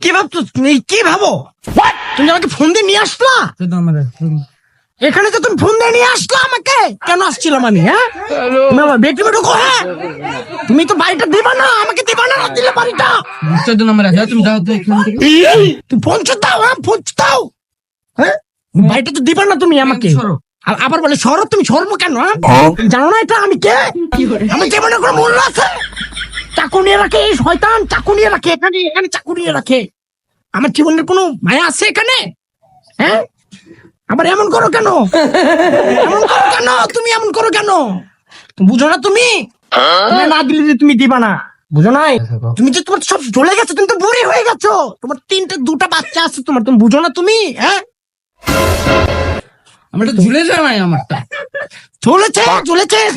কি ভাবছো তুমি? কি ভাবো? তুমি আমাকে ফোন দিয়ে নিয়ে আসলা এখানে, তো তুমি ফোন দিয়ে নিয়ে আসলা আমাকে। কেন আসছিলাম আমি? হ্যাঁ, তুমি আমার বেডরুমে ঢুকো। হ্যাঁ, তুমি তো বাড়িটা দিবা না আমাকে, দিবা না দিলে বাড়িটা। তুমি যাও তো এখান থেকে। তুমি ফোন দাও। হ্যাঁ, ফোন দাও। হ্যাঁ, বাড়িটা তো দিবা না তুমি আমাকে। আবার বলে সরো। তুমি সরবো কেন? তুমি জানো না এটা আমি কে? আমার জীবনে কোনো মূল্য আছে? চাকু নিয়ে রাখে এই শয়তান, চাকু নিয়ে রাখে এখানে, এখানে চাকু নিয়ে রাখে। আমার জীবনের কোনো মায়া আছে এখানে? হ্যাঁ, আবার এমন করো কেন? এমন করো কেন? তুমি এমন করো কেন? বুঝো না তুমি? তুমি না দিলে যে তুমি দিবা না, বুঝো নাই? তুমি যে তোমার সব চলে গেছে, তুমি তো বুড়ি হয়ে গেছো। তোমার দুটা বাচ্চা আছে তোমার, তুমি বুঝো না তুমি? হ্যাঁ, আমার ঝুলে যায় নাই, আমারটা চলেছে।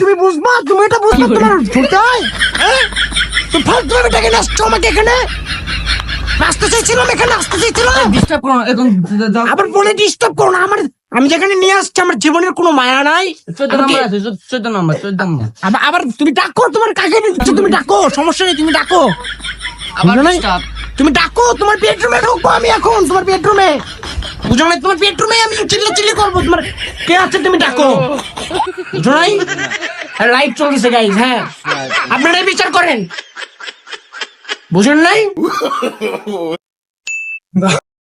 তুমি বুঝবা, তুমি এটা বুঝবা, তোমার ঝুলতে হয়। হ্যাঁ, তুমি ফালতু ভাবে ডেকে নিয়ে আসছো আমাকে এখানে। আসতে চাইছিলাম এখানে, আসতে চাইছিলাম। ডিস্টার্ব করো এখন, আবার ফোনে ডিস্টার্ব করো না। আমি যেখানে নিয়ে আসছি, আমার জীবনের কোনো মায়া নাই। 14 নম্বর। আবার তুমি ডাকো, তোমার কাকে দিচ্ছ তুমি ডাকো, সমস্যা নেই, তুমি ডাকো। তুমি ডাকো, তোমার বেডরুমে ঢুকবো আমি এখন, তোমার বেডরুমে। বুঝো নাই? তোমার বেডরুমে আমি চিল্লি করবো। তোমার কে আছে তুমি ডাকো, বুঝো নাই? লাইভ চলছে গাইজ। হ্যাঁ, আপনারাই বিচার করেন, বুঝেন নাই?